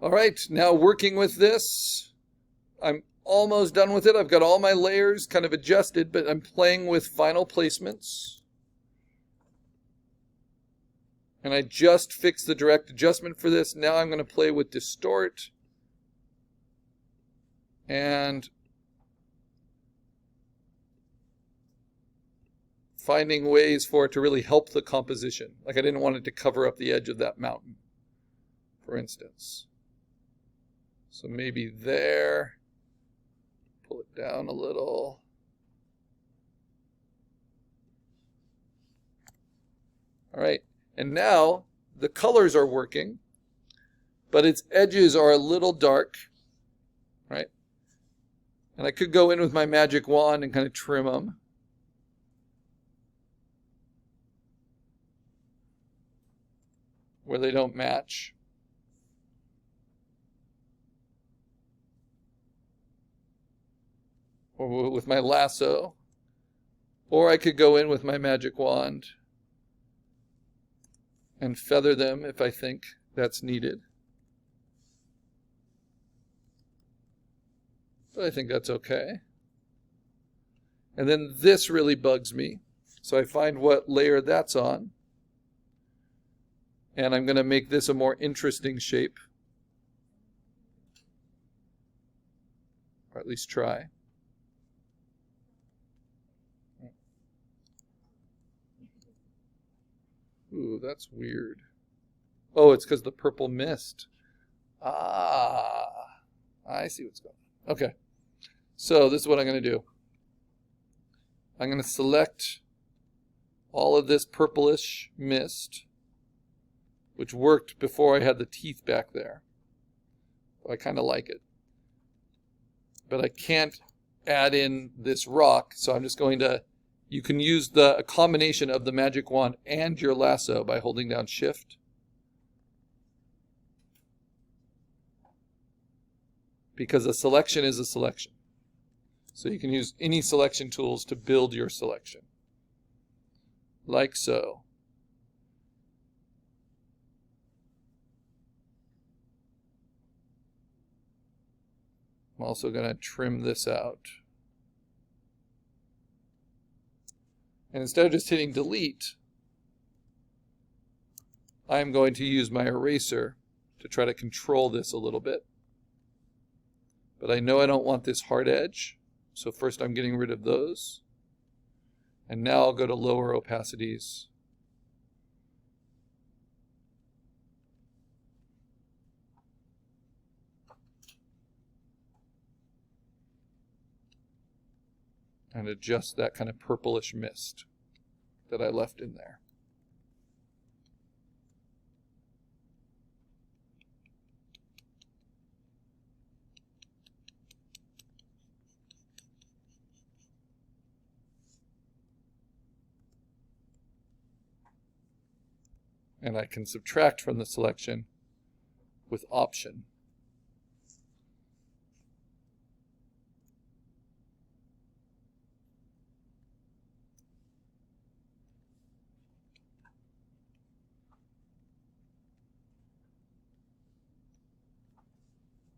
All right, now working with this, I'm almost done with it. I've got all my layers kind of adjusted, but I'm playing with final placements. And I just fixed the direct adjustment for this. Now I'm going to play with distort. And finding ways for it to really help the composition. Like I didn't want it to cover up the edge of that mountain, for instance. So maybe there. Pull it down a little. All right. And now the colors are working, but its edges are a little dark, right? And I could go in with my magic wand and kind of trim them. Where they don't match. Or with my lasso. Or I could go in with my magic wand and feather them if I think that's needed. But I think that's okay. And then this really bugs me. So I find what layer that's on. And I'm going to make this a more interesting shape. Or at least try. Ooh, that's weird. Oh, it's because the purple mist. Ah, I see what's going on. Okay, so this is what I'm going to do. I'm going to select all of this purplish mist, which worked before I had the teeth back there. I kind of like it. But I can't add in this rock, so I'm just going to... You can use a combination of the magic wand and your lasso by holding down Shift. Because a selection is a selection. So you can use any selection tools to build your selection. Like so. I'm also going to trim this out. And instead of just hitting delete, I'm going to use my eraser to try to control this a little bit. But I know I don't want this hard edge, so first I'm getting rid of those. And now I'll go to lower opacities. And adjust that kind of purplish mist that I left in there. And I can subtract from the selection with Option.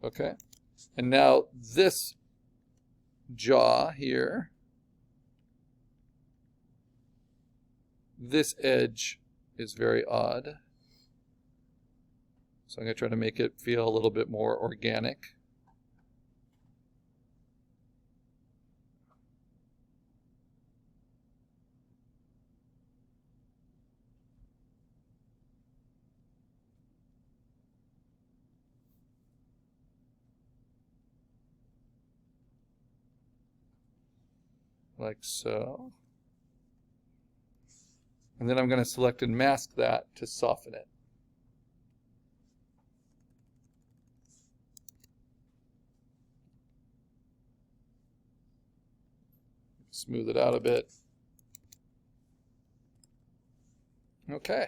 Okay, and now this jaw here, this edge is very odd. So I'm going to try to make it feel a little bit more organic. Like so. And then I'm going to select and mask that to soften it. Smooth it out a bit. Okay.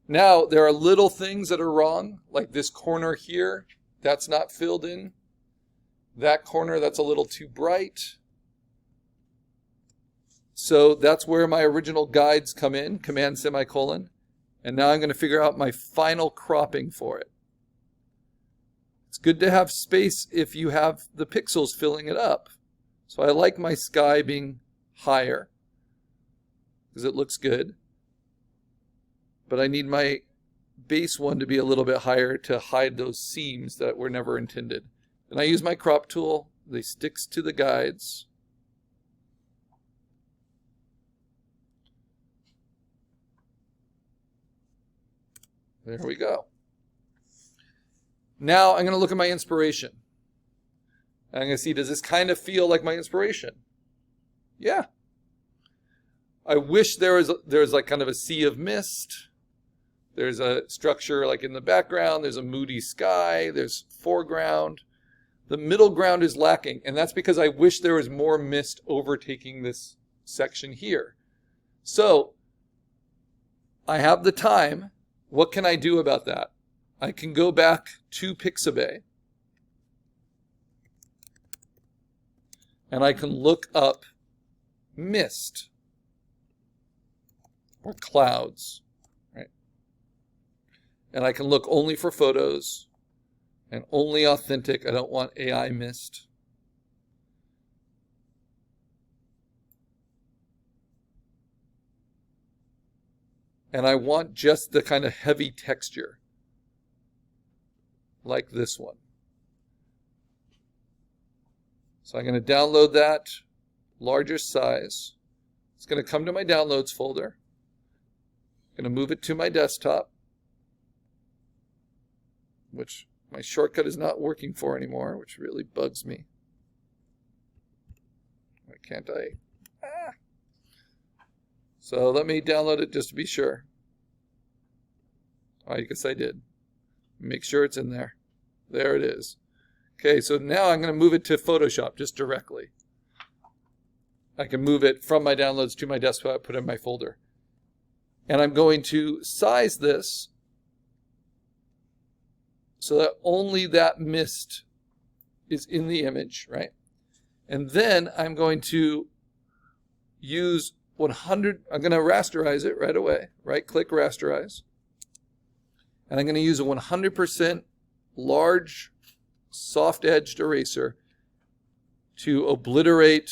Now, there are little things that are wrong, like this corner here, that's not filled in. That corner, that's a little too bright. So that's where my original guides come in, Command semicolon. And now I'm going to figure out my final cropping for it. It's good to have space if you have the pixels filling it up. So I like my sky being higher because it looks good. But I need my base one to be a little bit higher to hide those seams that were never intended. And I use my crop tool. They sticks to the guides. There we go. Now I'm going to look at my inspiration. And I'm going to see, does this kind of feel like my inspiration? Yeah. I wish there was like kind of a sea of mist. There's a structure like in the background. There's a moody sky. There's foreground. The middle ground is lacking. And that's because I wish there was more mist overtaking this section here. So I have the time. What can I do about that? I can go back to Pixabay. And I can look up mist or clouds, right? And I can look only for photos and only authentic. I don't want AI mist. And I want just the kind of heavy texture, like this one. So I'm going to download that, larger size. It's going to come to my downloads folder. I'm going to move it to my desktop, which my shortcut is not working for anymore, which really bugs me. Why can't I? So let me download it just to be sure. I guess I did. Make sure it's in there. There it is. Okay, so now I'm going to move it to Photoshop just directly. I can move it from my downloads to my desktop, put it in my folder. And I'm going to size this so that only that mist is in the image, right? And then I'm going to use 100, I'm going to rasterize it right away. Right click, rasterize. And I'm going to use a 100% large, soft-edged eraser to obliterate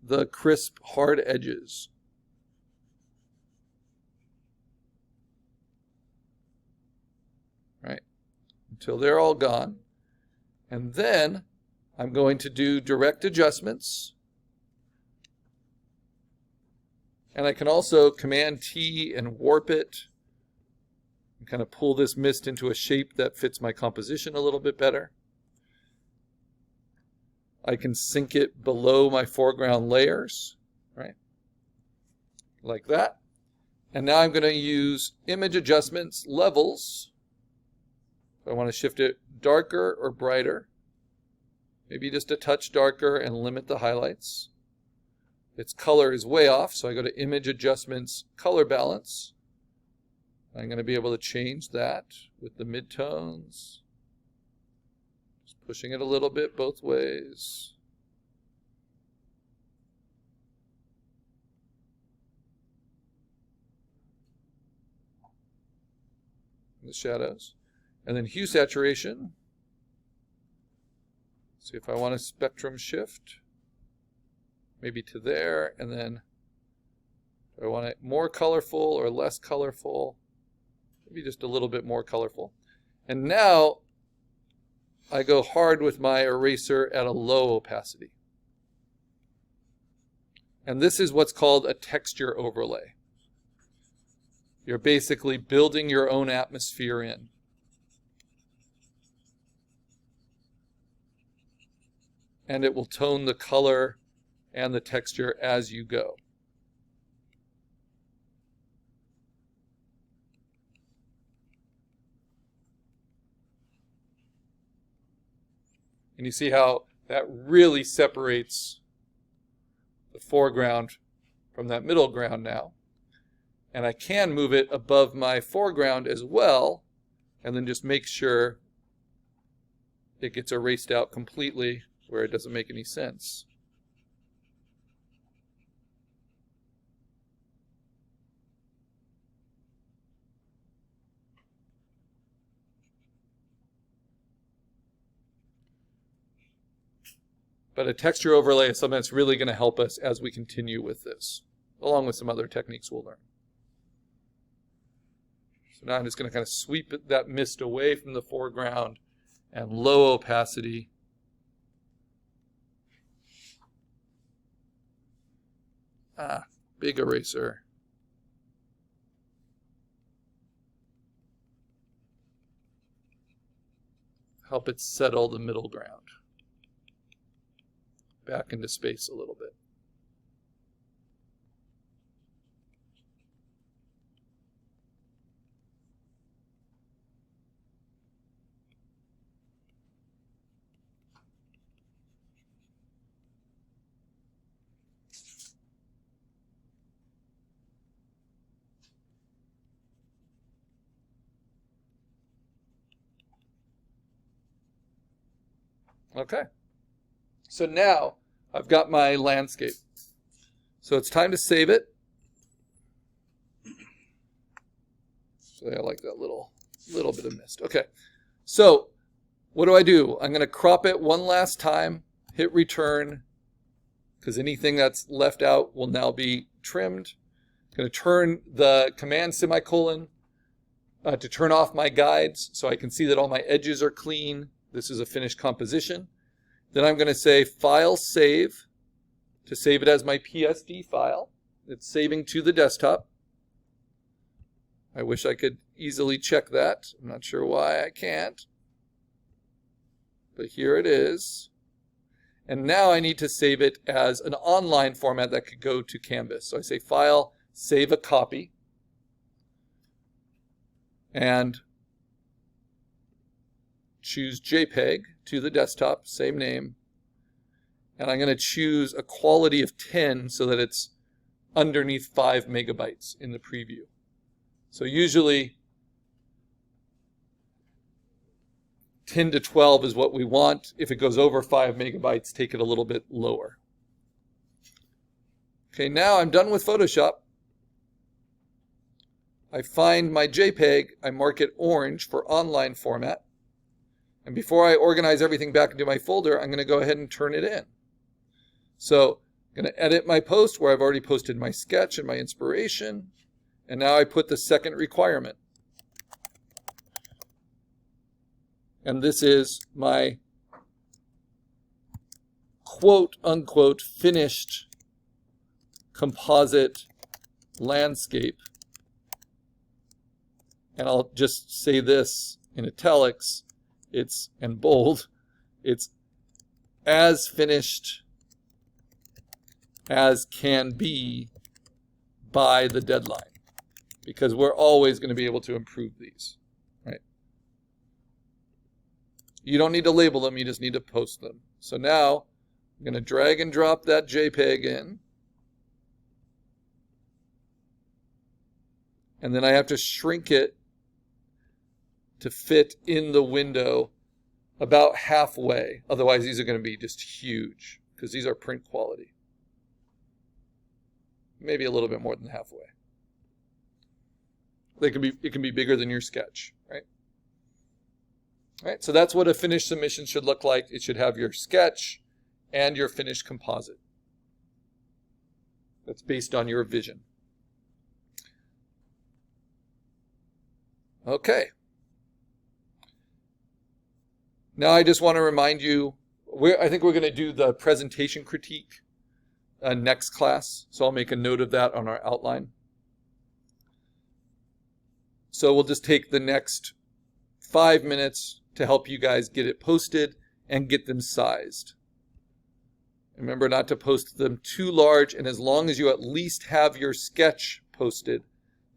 the crisp, hard edges. Right? Until they're all gone. And then I'm going to do direct adjustments. And I can also Command T and warp it. And kind of pull this mist into a shape that fits my composition a little bit better. I can sink it below my foreground layers, right? Like that. And now I'm going to use image adjustments, levels. I want to shift it darker or brighter. Maybe just a touch darker and limit the highlights. Its color is way off, so I go to image adjustments, color balance. I'm going to be able to change that with the midtones. Pushing it a little bit both ways. The shadows. And then hue saturation. See if I want a spectrum shift. Maybe to there, and then do I want it more colorful or less colorful? Maybe just a little bit more colorful. And now I go hard with my eraser at a low opacity. And this is what's called a texture overlay. You're basically building your own atmosphere in. And it will tone the color and the texture as you go. And you see how that really separates the foreground from that middle ground now. And I can move it above my foreground as well, and then just make sure it gets erased out completely where it doesn't make any sense. But a texture overlay is something that's really going to help us as we continue with this, along with some other techniques we'll learn. So now I'm just going to kind of sweep that mist away from the foreground and low opacity. Big eraser. Help it settle the middle ground. Back into space a little bit. Okay, so now I've got my landscape. So it's time to save it. So I like that little bit of mist. Okay, so what do? I'm going to crop it one last time, hit return, because anything that's left out will now be trimmed. I'm going to turn the command semicolon to turn off my guides so I can see that all my edges are clean. This is a finished composition. Then I'm going to say File Save to save it as my PSD file. It's saving to the desktop. I wish I could easily check that. I'm not sure why I can't. But here it is. And now I need to save it as an online format that could go to Canvas. So I say File, Save a Copy. And choose JPEG to the desktop, same name. And I'm going to choose a quality of 10 so that it's underneath 5 megabytes in the preview. So usually 10 to 12 is what we want. If it goes over 5 megabytes, take it a little bit lower. Okay, now I'm done with Photoshop. I find my JPEG, I mark it orange for online format. And before I organize everything back into my folder, I'm going to go ahead and turn it in. So I'm going to edit my post where I've already posted my sketch and my inspiration. And now I put the second requirement. And this is my quote unquote finished composite landscape. And I'll just say this in italics. It's, and bold, it's as finished as can be by the deadline, because we're always going to be able to improve these, right? You don't need to label them, you just need to post them. So now I'm going to drag and drop that JPEG in, and then I have to shrink it to fit in the window about halfway. Otherwise, these are going to be just huge because these are print quality. Maybe a little bit more than halfway. It can be bigger than your sketch, right? All right, so that's what a finished submission should look like. It should have your sketch and your finished composite. That's based on your vision. Okay. Now I just want to remind you, I think we're going to do the presentation critique next class, so I'll make a note of that on our outline. So we'll just take the next 5 minutes to help you guys get it posted and get them sized. Remember not to post them too large, and as long as you at least have your sketch posted,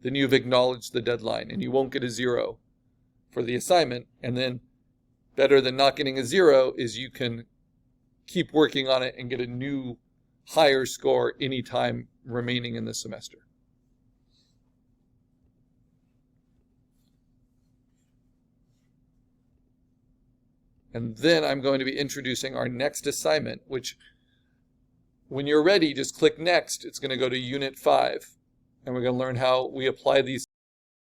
then you've acknowledged the deadline and you won't get a 0 for the assignment. And then better than not getting a 0 is you can keep working on it and get a new higher score anytime remaining in the semester. And then I'm going to be introducing our next assignment, which when you're ready, just click next. It's going to go to Unit 5. And we're going to learn how we apply these